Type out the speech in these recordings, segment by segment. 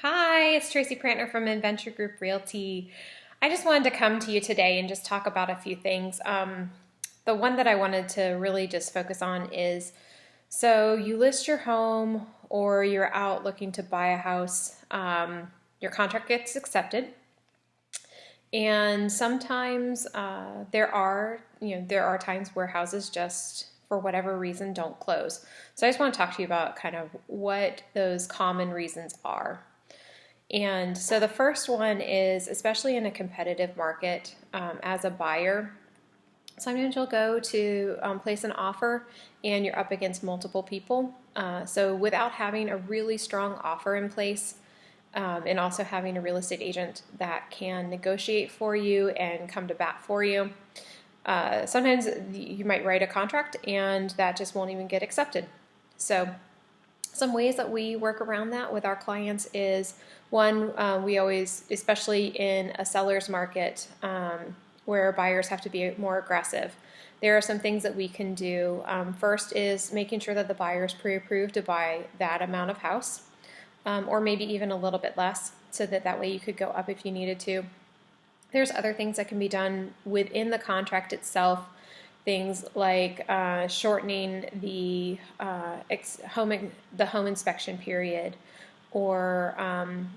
Hi, it's Tracy Prantner from Adventure Group Realty. I just wanted to come to you today and just talk about a few things. The one that I wanted to really just focus on is so you list your home or you're out looking to buy a house, your contract gets accepted, and sometimes there are times where houses just for whatever reason don't close. So I just want to talk to you about kind of what those common reasons are. And so the first one is, especially in a competitive market, as a buyer, sometimes you'll go to place an offer and you're up against multiple people. So without having a really strong offer in place, and also having a real estate agent that can negotiate for you and come to bat for you, sometimes you might write a contract and that just won't even get accepted. So some ways that we work around that with our clients is one, we always, especially in a seller's market where buyers have to be more aggressive, there are some things that we can do. First is making sure that the buyer is pre-approved to buy that amount of house, or maybe even a little bit less, so that way you could go up if you needed to. There's other things that can be done within the contract itself. Things like shortening the home inspection period, or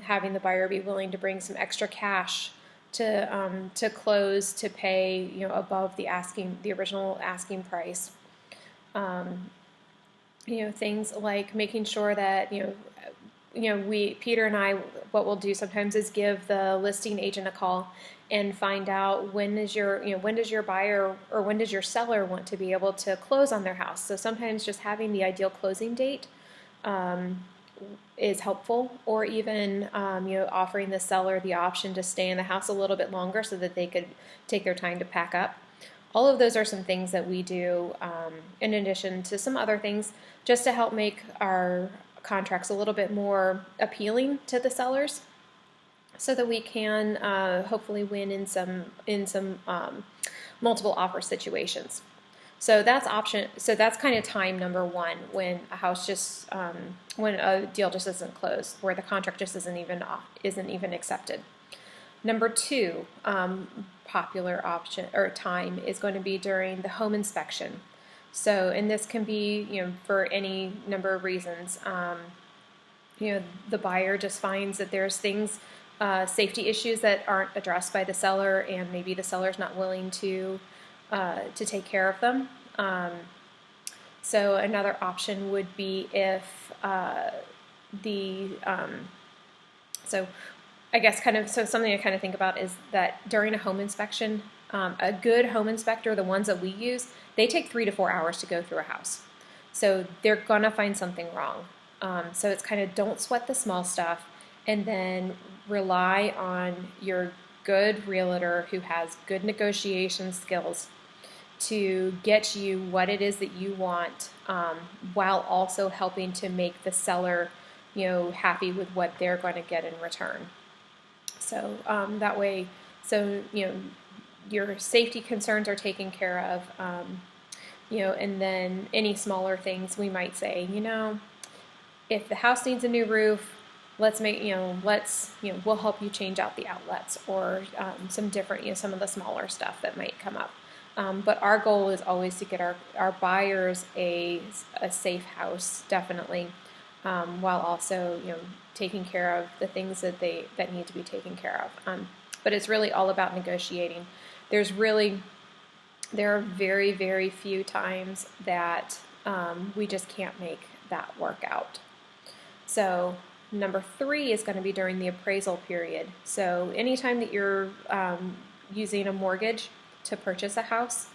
having the buyer be willing to bring some extra cash to close, to pay above the original asking price. Things like making sure that Peter and I, what we'll do sometimes is give the listing agent a call and find out when does your buyer or when does your seller want to be able to close on their house. So sometimes just having the ideal closing date is helpful, or even offering the seller the option to stay in the house a little bit longer so that they could take their time to pack up. All of those are some things that we do in addition to some other things, just to help make our contracts a little bit more appealing to the sellers, so that we can hopefully win in some multiple offer situations. So that's kind of time number one, when a house just when a deal just isn't closed, where the contract just isn't even accepted. Number two, popular option or time is going to be during the home inspection. So, and this can be, for any number of reasons. The buyer just finds that there's things, safety issues that aren't addressed by the seller, and maybe the seller's not willing to take care of them. So another option would be if so I guess something to kind of think about is that during a home inspection, a good home inspector, the ones that we use, they take 3 to 4 hours to go through a house. So they're gonna find something wrong. So it's kind of, don't sweat the small stuff, and then rely on your good realtor who has good negotiation skills to get you what it is that you want, while also helping to make the seller happy with what they're going to get in return. So that way, your safety concerns are taken care of, and then any smaller things we might say, if the house needs a new roof, we'll help you change out the outlets, or some different, some of the smaller stuff that might come up. But our goal is always to get our buyers a safe house, definitely, while also taking care of the things that need to be taken care of. But it's really all about negotiating. There are very, very few times that we just can't make that work out. So number three is going to be during the appraisal period. So anytime that you're using a mortgage to purchase a house,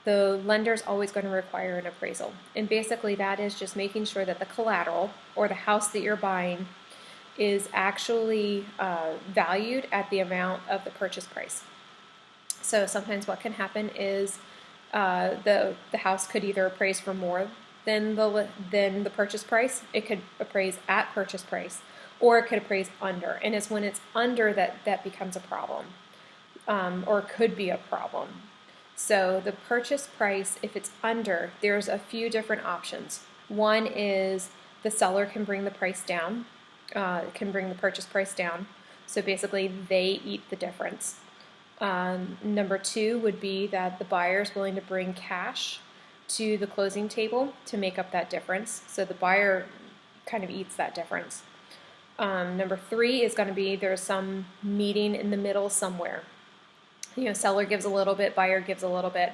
the lender's always going to require an appraisal. And basically that is just making sure that the collateral, or the house that you're buying, is actually valued at the amount of the purchase price. So sometimes what can happen is the house could either appraise for more than the purchase price. It could appraise at purchase price, or it could appraise under. And it's when it's under that becomes a problem, or could be a problem. So the purchase price, if it's under, there's a few different options. One is the seller can bring the price down. can bring the purchase price down. So basically, they eat the difference. Number two would be that the buyer is willing to bring cash to the closing table to make up that difference. So the buyer kind of eats that difference. Number three is going to be there's some meeting in the middle somewhere. Seller gives a little bit, buyer gives a little bit.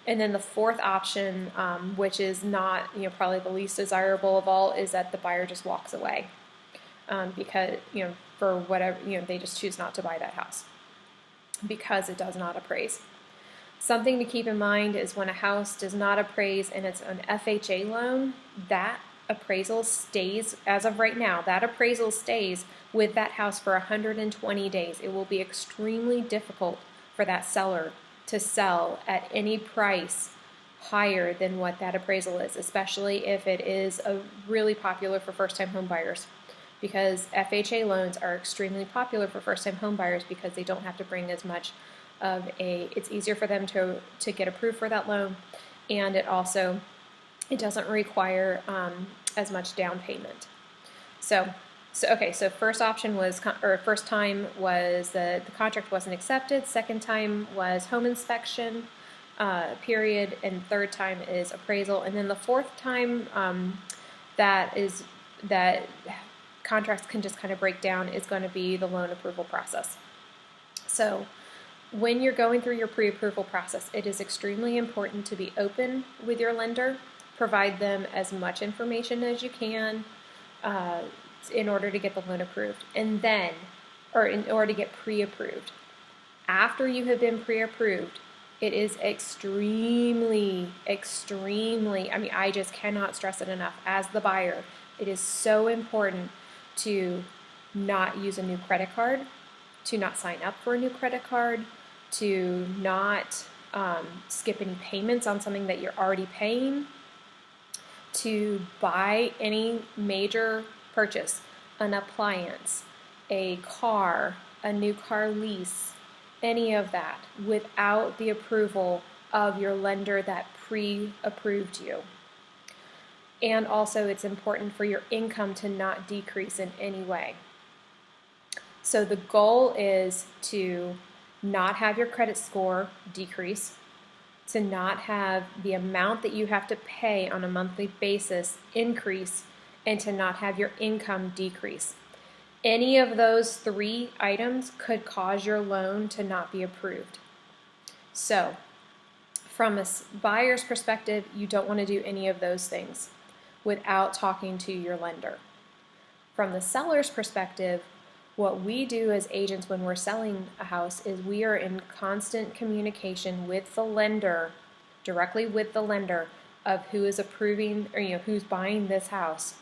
And then the fourth option, which is not, probably the least desirable of all, is that the buyer just walks away because, for whatever, they just choose not to buy that house because it does not appraise. Something to keep in mind is when a house does not appraise and it's an FHA loan, that appraisal stays, as of right now, that appraisal stays with that house for 120 days. It will be extremely difficult for that seller to sell at any price higher than what that appraisal is, especially if it is really popular for first-time home buyers, because FHA loans are extremely popular for first-time home buyers because they don't have to bring as much of it's easier for them to get approved for that loan, and it doesn't require as much down payment. So first option was, first time was the contract wasn't accepted. Second time was home inspection period, and third time is appraisal. And then the fourth time that contracts can just kind of break down is going to be the loan approval process. So when you're going through your pre-approval process, it is extremely important to be open with your lender, provide them as much information as you can in order to get the loan approved, and then, or in order to get pre-approved. After you have been pre-approved, it is extremely, I just cannot stress it enough, as the buyer, it is so important to not use a new credit card, to not sign up for a new credit card, to not skip any payments on something that you're already paying, to buy any major purchase, an appliance, a car, a new car lease, any of that, without the approval of your lender that pre-approved you. And also, it's important for your income to not decrease in any way. So the goal is to not have your credit score decrease, to not have the amount that you have to pay on a monthly basis increase, and to not have your income decrease. Any of those three items could cause your loan to not be approved. So, from a buyer's perspective, you don't want to do any of those things without talking to your lender. From the seller's perspective, what we do as agents when we're selling a house is we are in constant communication with the lender, directly with the lender, of who is approving, or who's buying this house,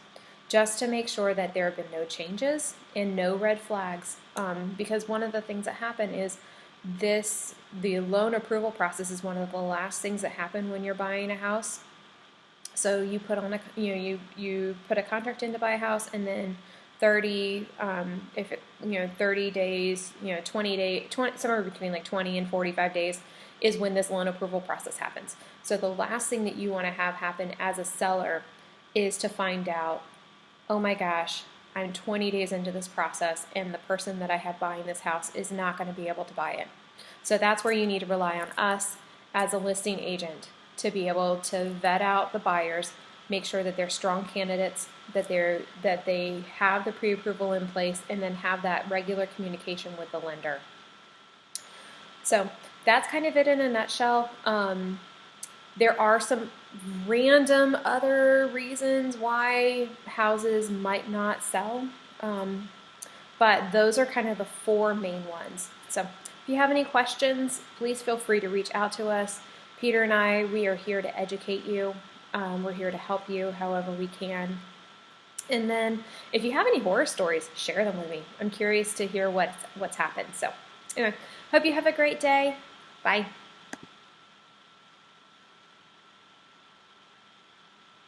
just to make sure that there have been no changes and no red flags. Because one of the things that happen is the loan approval process is one of the last things that happen when you're buying a house. So you put on you put a contract in to buy a house, and then 30 days, 20 days, somewhere between like 20 and 45 days is when this loan approval process happens. So the last thing that you want to have happen as a seller is to find out, oh my gosh, I'm 20 days into this process and the person that I had buying this house is not going to be able to buy it. So that's where you need to rely on us as a listing agent to be able to vet out the buyers, make sure that they're strong candidates, that they have the pre-approval in place, and then have that regular communication with the lender. So that's kind of it in a nutshell. There are some random other reasons why houses might not sell, but those are kind of the four main ones. So if you have any questions, please feel free to reach out to us. Peter and I, we are here to educate you. We're here to help you however we can. And then if you have any horror stories, share them with me. I'm curious to hear what's happened. So anyway, hope you have a great day. Bye.